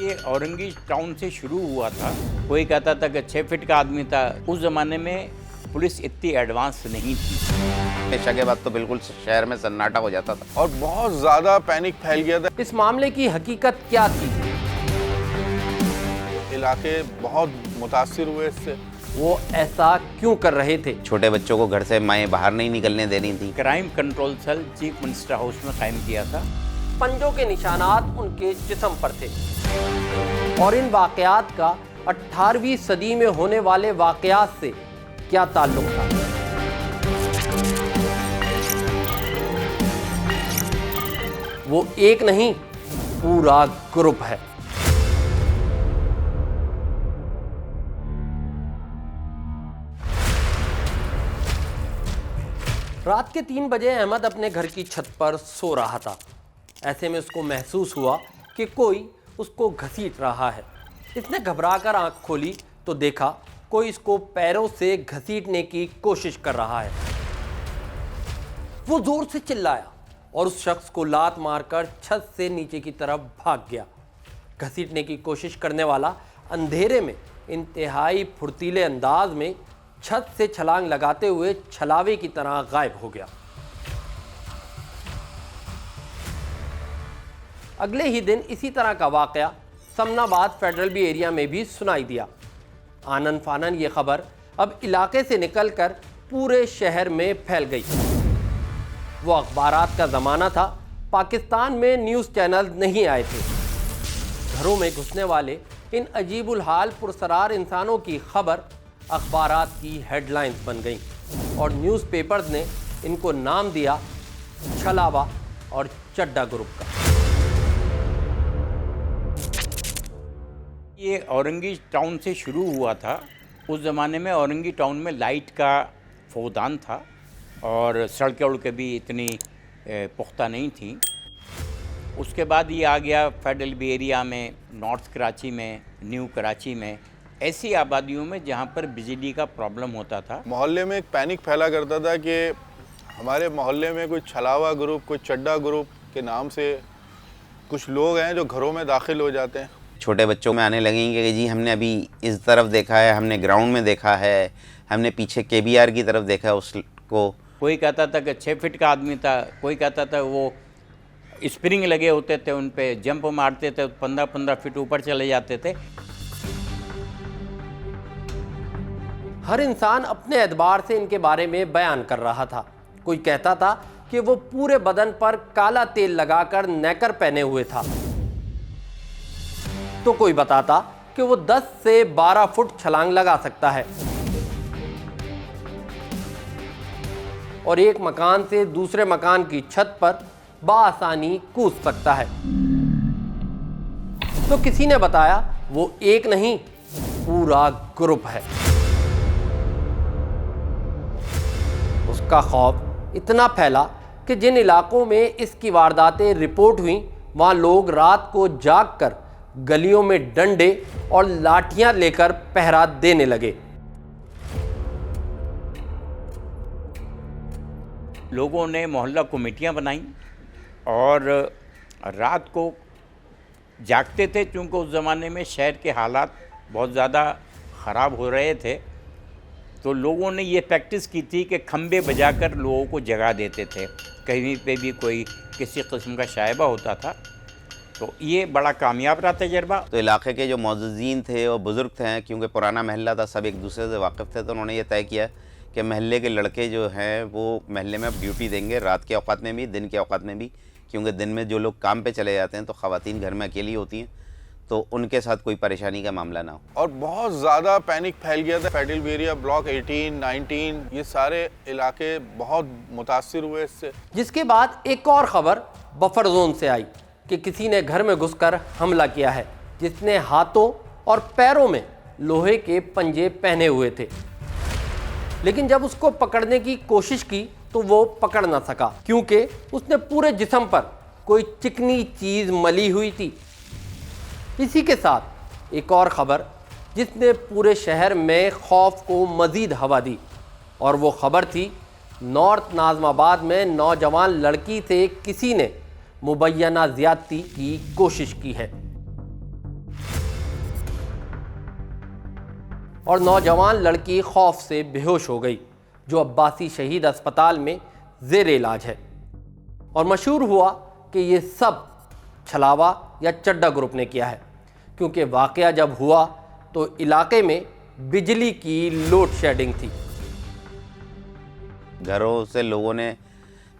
ये औरंगी टाउन से शुरू हुआ था। कोई कहता था कि 6 फीट का आदमी था। उस ज़माने में पुलिस इतनी एडवांस नहीं थी। हमेशा के बाद तो बिल्कुल शहर में सन्नाटा हो जाता था और बहुत ज़्यादा पैनिक फैल गया था। इस मामले की हकीकत क्या थी? इलाके बहुत मुतासिर हुए इससे। वो ऐसा क्यों कर रहे थे? छोटे बच्चों को घर से माएँ बाहर नहीं निकलने देनी थी। Crime control cell chief minister house में कायम किया था। पंजों के निशानात उनके जिस्म पर थे और इन वाकयात का 18वीं सदी में होने वाले वाकयात से क्या ताल्लुक था? वो एक नहीं, पूरा ग्रुप है। रात के 3 बजे अहमद अपने घर की छत पर सो रहा था। ऐसे में उसको महसूस हुआ कि कोई उसको घसीट रहा है। इसने घबराकर आंख खोली तो देखा कोई इसको पैरों से घसीटने की कोशिश कर रहा है। वो जोर से चिल्लाया और उस शख्स को लात मारकर छत से नीचे की तरफ भाग गया। घसीटने की कोशिश करने वाला अंधेरे में इंतहाई फुर्तीले अंदाज में छत से छलांग लगाते हुए छलावे की तरह गायब हो गया। अगले ही दिन इसी तरह का वाकया समनाबाद फेडरल बी एरिया में भी सुनाई दिया। आनन फानन ये खबर अब इलाके से निकलकर पूरे शहर में फैल गई। वो अखबारात का ज़माना था। पाकिस्तान में न्यूज़ चैनल नहीं आए थे। घरों में घुसने वाले इन अजीबुल हाल पुरसरार इंसानों की खबर अखबारात की हेडलाइंस बन गई और न्यूज़पेपर्स ने इनको नाम दिया छलावा और चड्डा ग्रुप का। ये औरंगी टाउन से शुरू हुआ था। उस ज़माने में औरंगी टाउन में लाइट का फौदान था और सड़कें उड़कें भी इतनी पुख्ता नहीं थी। उसके बाद ये आ गया फेडरल बी एरिया में, नॉर्थ कराची में, न्यू कराची में, ऐसी आबादियों में जहाँ पर बिजली का प्रॉब्लम होता था। मोहल्ले में एक पैनिक फैला करता था कि हमारे मोहल्ले में कोई छलावा ग्रुप, कोई चड्डा ग्रुप के नाम से कुछ लोग हैं जो घरों में दाखिल हो जाते हैं। छोटे बच्चों में आने लगेंगे कि जी हमने अभी इस तरफ देखा है, हमने ग्राउंड में देखा है, हमने पीछे केबीआर की तरफ देखा है उसको। कोई कहता था कि 6 फीट का आदमी था। कोई कहता था वो स्प्रिंग लगे होते थे, उन पे जंप मारते थे, 15-15 फीट ऊपर चले जाते थे। हर इंसान अपने एतबार से इनके बारे में बयान कर रहा था। कोई कहता था कि वो पूरे बदन पर काला तेल लगाकर नेकर पहने हुए था, तो कोई बताता कि वो 10 से 12 फुट छलांग लगा सकता है और एक मकान से दूसरे मकान की छत पर बाआसानी कूद सकता है। तो किसी ने बताया वो एक नहीं, पूरा ग्रुप है। उसका खौफ इतना फैला कि जिन इलाकों में इसकी वारदातें रिपोर्ट हुई वहां लोग रात को जागकर गलियों में डंडे और लाठियां लेकर पहरा देने लगे। लोगों ने मोहल्ला कमेटियां बनाई और रात को जागते थे, क्योंकि उस ज़माने में शहर के हालात बहुत ज़्यादा ख़राब हो रहे थे। तो लोगों ने ये प्रैक्टिस की थी कि खंबे बजाकर लोगों को जगा देते थे। कहीं पे भी कोई किसी किस्म का शायबा होता था तो ये बड़ा कामयाब रहा तजर्बा। तो इलाके के जो मौजूदीन थे और बुज़ुर्ग थे, क्योंकि पुराना महल्ला था, सब एक दूसरे से वाकिफ़ थे, तो उन्होंने ये तय किया कि महल्ले के लड़के जो हैं वो महल्ले में अब ड्यूटी देंगे, रात के औक़ात में भी, दिन के औक़ात में भी, क्योंकि दिन में जो लोग काम पे चले जाते हैं तो ख़वातीन घर में अकेली होती हैं, तो उनके साथ कोई परेशानी का मामला ना हो। और बहुत ज़्यादा पैनिक फैल गया था। फेडरल बी एरिया, ब्लॉक 18, 19, ये सारे इलाके बहुत मुतासिर हुए इससे। जिसके बाद एक और खबर बफर जोन से आई कि किसी ने घर में घुसकर हमला किया है, जिसने हाथों और पैरों में लोहे के पंजे पहने हुए थे। लेकिन जब उसको पकड़ने की कोशिश की तो वो पकड़ ना सका, क्योंकि उसने पूरे जिस्म पर कोई चिकनी चीज़ मली हुई थी। इसी के साथ एक और खबर जिसने पूरे शहर में खौफ को मज़ीद हवा दी, और वो खबर थी नॉर्थ नाज़माबाद में नौजवान लड़की से किसी ने मुबैना ज़्यादती की कोशिश की है। और नौजवान लड़की खौफ से बेहोश हो गई, जो अब्बासी शहीद अस्पताल में ज़ेर इलाज है। और मशहूर हुआ कि ये सब छलावा या चड्डा ग्रुप ने किया है, क्योंकि वाक़या जब हुआ तो इलाके में बिजली की लोड शेडिंग थी। घरों से लोगों ने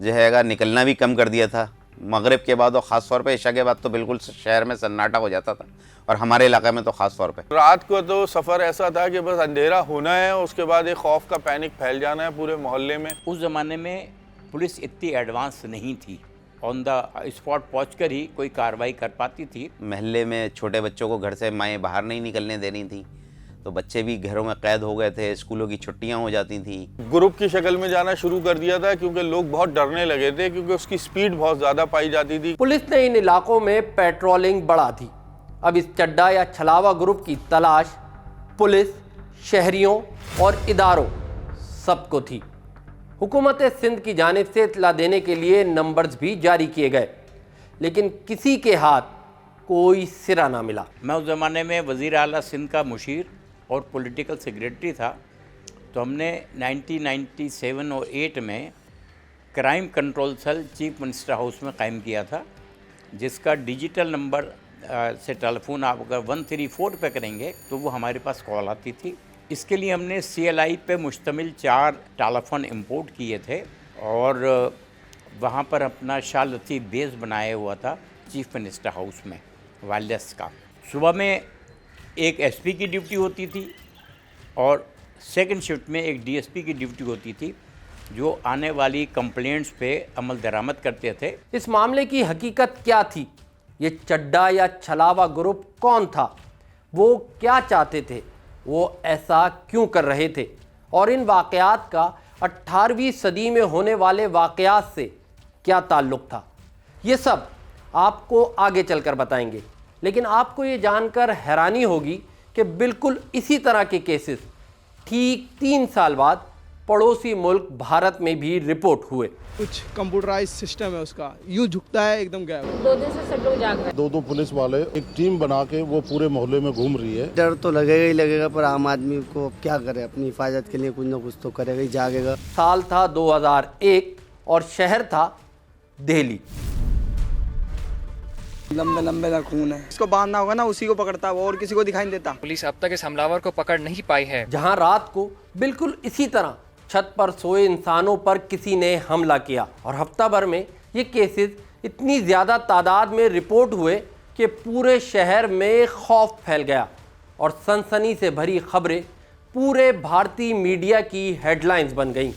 जो है निकलना भी कम कर दिया था। मगरिब के बाद और ख़ास तौर पे इशा के बाद तो बिल्कुल शहर में सन्नाटा हो जाता था, और हमारे इलाके में तो ख़ास तौर पे रात को तो सफ़र ऐसा था कि बस अंधेरा होना है, उसके बाद एक खौफ का पैनिक फैल जाना है पूरे मोहल्ले में। उस ज़माने में पुलिस इतनी एडवांस नहीं थी, ऑन द स्पॉट पहुंचकर ही कोई कार्रवाई कर पाती थी। महल्ले में छोटे बच्चों को घर से माएँ बाहर नहीं निकलने देनी थी, तो बच्चे भी घरों में कैद हो गए थे, स्कूलों की छुट्टियां हो जाती थी। ग्रुप की शक्ल में जाना शुरू कर दिया था, क्योंकि लोग बहुत डरने लगे थे, क्योंकि उसकी स्पीड बहुत ज़्यादा पाई जाती थी। पुलिस ने इन इलाकों में पेट्रोलिंग बढ़ा दी। अब इस चड्डा या छलावा ग्रुप की तलाश पुलिस, शहरियों और इदारों सबको थी। हुकूमत सिंध की जानिब से इत्तला देने के लिए नंबर्स भी जारी किए गए, लेकिन किसी के हाथ कोई सिरा ना मिला। मैं उस ज़माने में वज़ीर आला सिंध का मुशीर और पॉलिटिकल सेक्रेटरी था, तो हमने 1997 और 8 में crime control cell chief minister house में कायम किया था, जिसका डिजिटल नंबर से टेलीफोन आप अगर 134 पे करेंगे तो वो हमारे पास कॉल आती थी। इसके लिए हमने CLI पे मुश्तमिल 4 टेलीफोन इंपोर्ट किए थे, और वहाँ पर अपना शाह लतीफ़ बेस बनाया हुआ था चीफ मिनिस्टर हाउस में वायरलेस का। सुबह में एक SP की ड्यूटी होती थी, और सेकंड शिफ्ट में एक DSP की ड्यूटी होती थी, जो आने वाली कंप्लेंट्स पे अमल दरामद करते थे। इस मामले की हकीकत क्या थी? ये चड्डा या छलावा ग्रुप कौन था? वो क्या चाहते थे? वो ऐसा क्यों कर रहे थे? और इन वाक़यात का 18वीं सदी में होने वाले वाक़यात से क्या ताल्लुक़ था? ये सब आपको आगे चलकर बताएंगे, लेकिन आपको ये जानकर हैरानी होगी कि बिल्कुल इसी तरह के केसेस ठीक 3 साल बाद पड़ोसी मुल्क भारत में भी रिपोर्ट हुए। कुछ कंप्यूटराइज सिस्टम है उसका, यूं झुकता है एकदम गायब। 2 दिन से सब लोग जाग रहे हैं। 2 पुलिस वाले एक टीम बना के वो पूरे मोहल्ले में घूम रही है। डर तो लगेगा ही लगेगा, पर आम आदमी को क्या करे, अपनी हिफाजत के लिए कुछ ना कुछ तो करेगा ही, जागेगा। साल था 2001 और शहर था दिल्ली। लंबे लंबे का खून है, इसको बांधना होगा ना, उसी को पकड़ता है, वो और किसी को दिखाई नहीं देता। पुलिस अब तक इस हमलावर को पकड़ नहीं पाई है। जहां रात को बिल्कुल इसी तरह छत पर सोए इंसानों पर किसी ने हमला किया, और हफ्ता भर में ये केसेस इतनी ज़्यादा तादाद में रिपोर्ट हुए कि पूरे शहर में खौफ फैल गया, और सनसनी से भरी खबरें पूरे भारतीय मीडिया की हेडलाइंस बन गईं।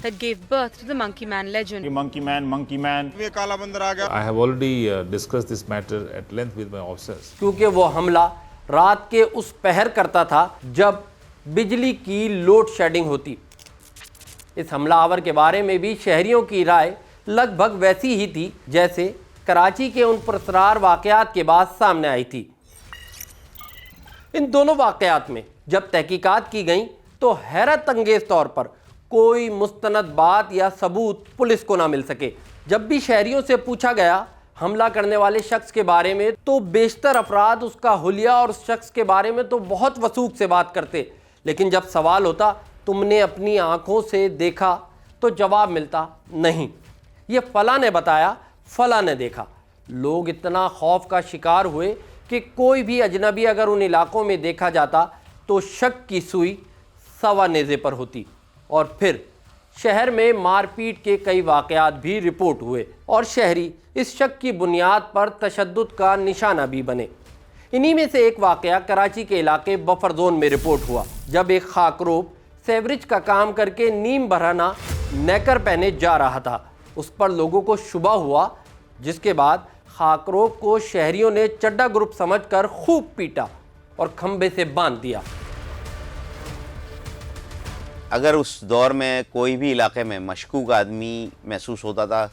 That gave birth to the Monkey Man legend. Monkey Man. ये काला बंदर आ गया। I have already discussed this matter at length with my officers. क्योंकि वो हमला रात के उस पहर करता था जब बिजली की लोड शेडिंग होती। इस हमलावर के बारे में भी शहरियों की राय लगभग वैसी ही थी जैसे कराची के उन पुरस्कार वाक़यात के बाद सामने आई थी। इन दोनों वाक़यात में जब तहकीकात की गई तो हैरत अंगेज तौर पर कोई मुस्तनद बात या सबूत पुलिस को ना मिल सके। जब भी शहरियों से पूछा गया हमला करने वाले शख्स के बारे में, तो बेशतर अफराद उसका हुलिया और उस शख्स के बारे में तो बहुत वसूख से बात करते, लेकिन जब सवाल होता तुमने अपनी आंखों से देखा, तो जवाब मिलता नहीं, ये फला ने बताया, फला ने देखा। लोग इतना खौफ का शिकार हुए कि कोई भी अजनबी अगर उन इलाकों में देखा जाता तो शक की सुई सवा नेज़े पर होती। और फिर शहर में मारपीट के कई वाक़यात भी रिपोर्ट हुए, और शहरी इस शक की बुनियाद पर तशद्दुद का निशाना भी बने। इन्हीं में से एक वाक़या कराची के इलाके बफर जोन में रिपोर्ट हुआ, जब एक खाकरोब सेवरेज का काम करके नीम बरहना नेकर पहने जा रहा था। उस पर लोगों को शुबा हुआ, जिसके बाद खाकरोब को शहरियों ने चड्डा ग्रुप समझकर खूब पीटा और खंबे से बांध दिया। अगर उस दौर में कोई भी इलाके में मशकूक आदमी महसूस होता था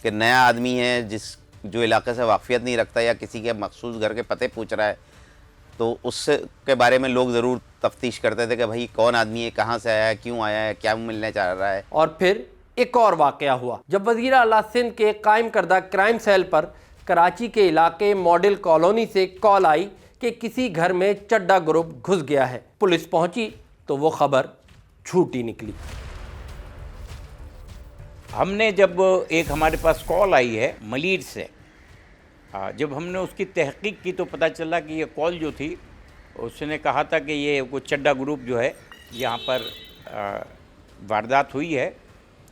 कि नया आदमी है जो इलाके से वाक़फियत नहीं रखता या किसी के मखसूस घर के पते पूछ रहा है, तो उससे के बारे में लोग ज़रूर तफ्तीश करते थे कि भाई कौन आदमी है, कहाँ से आया है, क्यों आया है, क्या मिलने चाह रहा है। और फिर एक और वाक़या हुआ जब वज़ीर आला सिंध के कायम करदा क्राइम सेल पर कराची के इलाके मॉडल कॉलोनी से कॉल आई कि किसी घर में चड्डा ग्रुप घुस गया है। पुलिस पहुंची तो वो खबर झूठी निकली। हमने जब एक हमारे पास कॉल आई है मलीर से, जब हमने उसकी तहकीक की तो पता चला कि ये कॉल जो थी उसने कहा था कि ये वो चड्डा ग्रुप जो है यहाँ पर वारदात हुई है।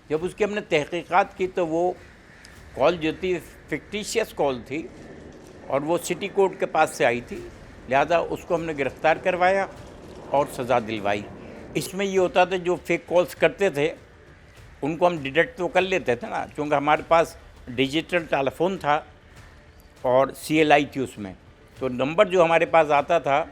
जब उसकी हमने तहकीकात की तो वो कॉल जो थी फिक्टिशियस कॉल थी और वो सिटी कोर्ट के पास से आई थी, लिहाजा उसको हमने गिरफ़्तार करवाया और सज़ा दिलवाई। इसमें ये होता था जो फेक कॉल्स करते थे उनको हम डिटेक्ट तो कर लेते थे ना, क्योंकि हमारे पास डिजिटल टेलीफोन था और CLI थी उसमें, तो नंबर जो हमारे पास आता था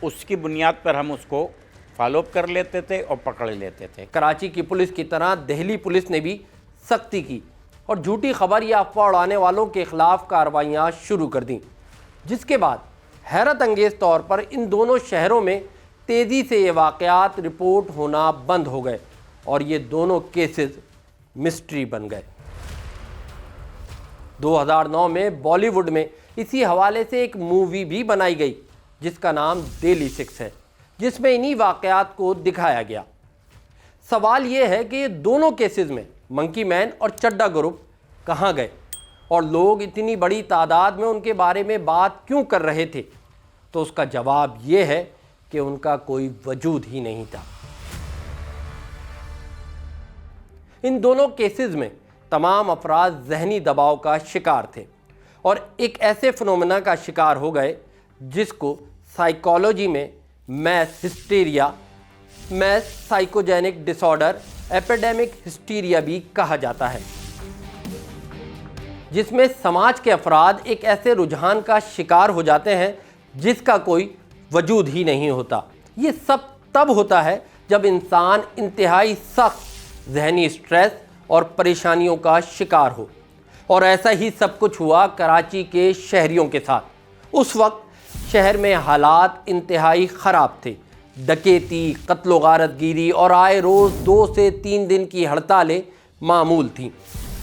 उसकी बुनियाद पर हम उसको फॉलोअप कर लेते थे और पकड़ लेते थे। कराची की पुलिस की तरह दिल्ली पुलिस ने भी सख्ती की और झूठी खबर या अफवाह उड़ाने वालों के खिलाफ कार्रवाइयाँ शुरू कर दी, जिसके बाद हैरत अंगेज़ तौर पर इन दोनों शहरों में तेज़ी से ये वाक़यात रिपोर्ट होना बंद हो गए और ये दोनों केसेस मिस्ट्री बन गए। 2009 में बॉलीवुड में इसी हवाले से एक मूवी भी बनाई गई जिसका नाम डेली 6 है, जिसमें इन्हीं वाक़यात को दिखाया गया। सवाल ये है कि ये दोनों केसेस में मंकी मैन और चड्डा ग्रुप कहाँ गए और लोग इतनी बड़ी तादाद में उनके बारे में बात क्यों कर रहे थे? तो उसका जवाब ये है कि उनका कोई वजूद ही नहीं था। इन दोनों केसेस में तमाम अफराद जहनी दबाव का शिकार थे और एक ऐसे फिनोमेना का शिकार हो गए जिसको साइकोलॉजी में mass hysteria, mass psychogenic disorder, epidemic hysteria भी कहा जाता है, जिसमें समाज के अफराद एक ऐसे रुझान का शिकार हो जाते हैं जिसका कोई वजूद ही नहीं होता। ये सब तब होता है जब इंसान इंतहाई सख्त जहनी स्ट्रेस और परेशानियों का शिकार हो, और ऐसा ही सब कुछ हुआ कराची के शहरियों के साथ। उस वक्त शहर में हालात इंतहाई ख़राब थे। डकैती, कत्ल गारतगिरी और आए रोज़ 2 से 3 दिन की हड़तालें मामूल थीं।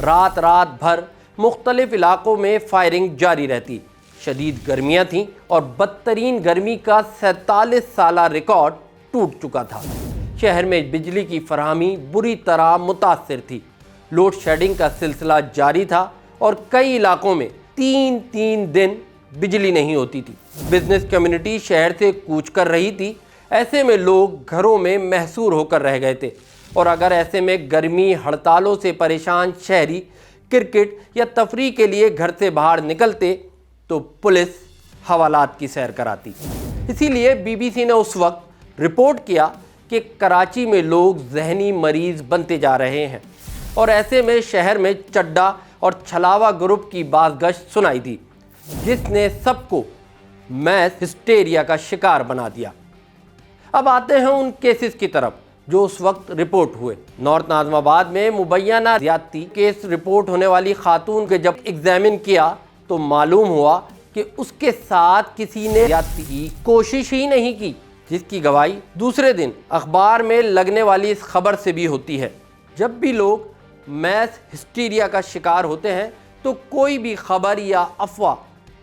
रात रात भर मुख्तलिफ इलाकों में फायरिंग जारी रहती। शदीद गर्मियाँ थीं और बदतरीन गर्मी का 47 साला रिकॉर्ड टूट चुका था। शहर में बिजली की फराहमी बुरी तरह मुतासिर थी। लोड शेडिंग का सिलसिला जारी था और कई इलाकों में 3-3 दिन बिजली नहीं होती थी। बिजनेस कम्युनिटी शहर से कूच कर रही थी। ऐसे में लोग घरों में महसूर होकर रह गए थे और अगर ऐसे में गर्मी हड़तालों से परेशान शहरी क्रिकेट या तफरीह के लिए घर से बाहर निकलते तो पुलिस हवालात की सैर कराती। इसीलिए BBC ने उस वक्त रिपोर्ट किया कि कराची में लोग जहनी मरीज बनते जा रहे हैं और ऐसे में शहर में चड्डा और छलावा ग्रुप की बाज़गश्त सुनाई दी, जिसने सबको मैस हिस्टेरिया का शिकार बना दिया। अब आते हैं उन केसेस की तरफ जो उस वक्त रिपोर्ट हुए। नॉर्थ नाज़िमाबाद में मुबैना ज़्यादती केस रिपोर्ट होने वाली खातून के जब एग्जामिन किया तो मालूम हुआ कि उसके साथ किसी ने ज़्यादती की कोशिश ही नहीं की, जिसकी गवाही दूसरे दिन अखबार में लगने वाली इस खबर से भी होती है। जब भी लोग मैस हिस्टीरिया का शिकार होते हैं तो कोई भी खबर या अफवाह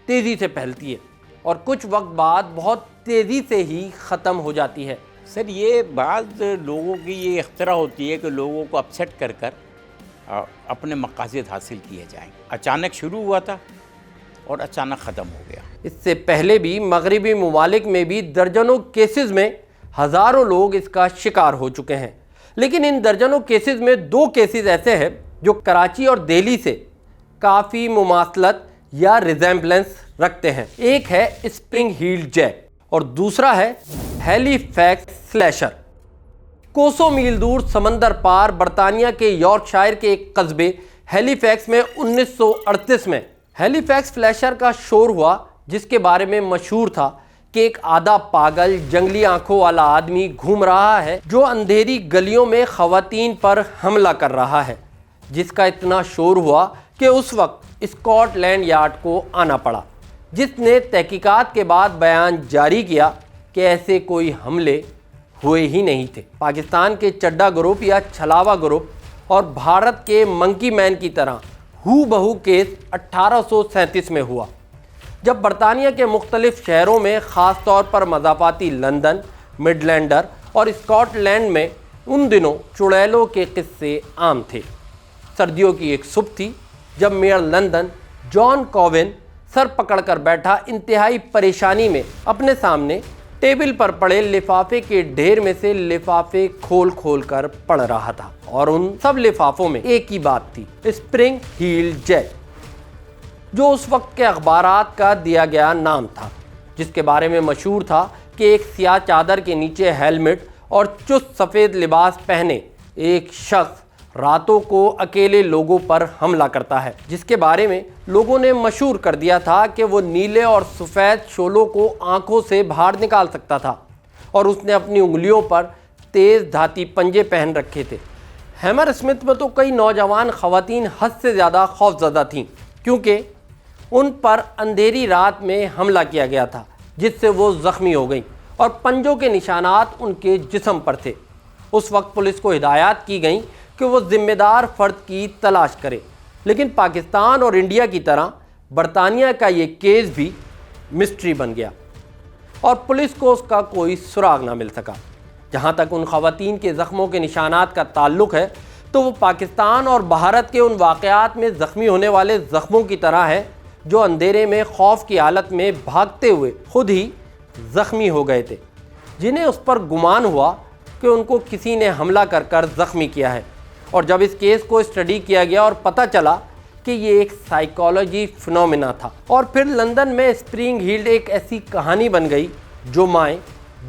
तेज़ी से फैलती है और कुछ वक्त बाद बहुत तेज़ी से ही ख़त्म हो जाती है। सर, ये बात लोगों की ये इख्तरा होती है कि लोगों को अपसेट कर कर अपने मकासद हासिल किए जाएं। अचानक शुरू हुआ था और अचानक ख़त्म हो गया। इससे पहले भी मगरिबी ममालिक में भी दर्जनों केसेस में हज़ारों लोग इसका शिकार हो चुके हैं, लेकिन इन दर्जनों केसेस में 2 केसेस ऐसे हैं जो कराची और दिल्ली से काफ़ी मुमासलत या रिजेम्बलेंस रखते हैं। एक है स्प्रिंग हील जैक और दूसरा है हैलीफैक्स स्लैशर। कोसों मील दूर समंदर पार बरतानिया के यॉर्कशायर के एक कस्बे हैलीफैक्स में 1938 में हैलीफैक्स स्लैशर का शोर हुआ, जिसके बारे में मशहूर था कि एक आधा पागल जंगली आंखों वाला आदमी घूम रहा है जो अंधेरी गलियों में खवातीन पर हमला कर रहा है, जिसका इतना शोर हुआ कि उस वक्त स्कॉटलैंड यार्ड को आना पड़ा, जिसने तहकीकात के बाद बयान जारी किया कि ऐसे कोई हमले हुए ही नहीं थे। पाकिस्तान के चड्डा ग्रुप या छलावा ग्रुप और भारत के मंकी मैन की तरह हूबहू केस 1837 में हुआ, जब बरतानिया के मुख्तलिफ शहरों में ख़ास तौर पर मज़ाफ़ाती लंदन, मिडलैंडर और स्कॉटलैंड में उन दिनों चुड़ैलों के किस्से आम थे। सर्दियों की एक सुबह थी जब mayor London John Cowen sir पकड़कर बैठा इंतहाई परेशानी में अपने सामने टेबल पर पड़े लिफाफे के ढेर में से लिफाफे खोल खोल कर पढ़ रहा था और उन सब लिफाफों में एक ही बात थी, स्प्रिंग हील जैक, जो उस वक्त के अखबारात का दिया गया नाम था, जिसके बारे में मशहूर था कि एक सियाह चादर के नीचे हेलमेट और चुस्त सफ़ेद लिबास पहने एक शख्स रातों को अकेले लोगों पर हमला करता है, जिसके बारे में लोगों ने मशहूर कर दिया था कि वो नीले और सफ़ेद शोलों को आंखों से बाहर निकाल सकता था और उसने अपनी उंगलियों पर तेज़ धाती पंजे पहन रखे थे। हैमर स्मिथ में तो कई नौजवान ख़वातीन हद से ज़्यादा खौफज़दा थीं, क्योंकि उन पर अंधेरी रात में हमला किया गया था, जिससे वो ज़ख्मी हो गई और पंजों के निशानात उनके जिस्म पर थे। उस वक्त पुलिस को हिदायत की गई कि वो ज़िम्मेदार फ़र्द की तलाश करे, लेकिन पाकिस्तान और इंडिया की तरह बरतानिया का ये केस भी मिस्ट्री बन गया और पुलिस को उसका कोई सुराग ना मिल सका। जहाँ तक उन ख़वातीन के ज़ख्मों के निशानात का ताल्लुक़ है तो वो पाकिस्तान और भारत के उन वाक़यात में ज़ख्मी होने वाले ज़ख्मों की तरह है जो अंधेरे में खौफ की हालत में भागते हुए खुद ही ज़ख्मी हो गए थे, जिन्हें उस पर गुमान हुआ कि उनको किसी ने हमला कर कर ज़ख्मी किया है। और जब इस केस को स्टडी किया गया और पता चला कि ये एक साइकोलॉजी फिनोमिना था, और फिर लंदन में स्प्रिंग हील्ड एक ऐसी कहानी बन गई जो माएँ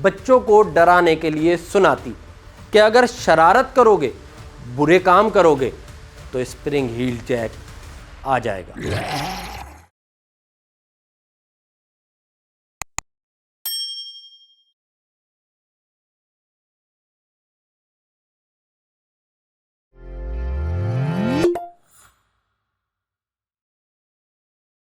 बच्चों को डराने के लिए सुनाती कि अगर शरारत करोगे, बुरे काम करोगे तो स्प्रिंग हील्ड जैक आ जाएगा।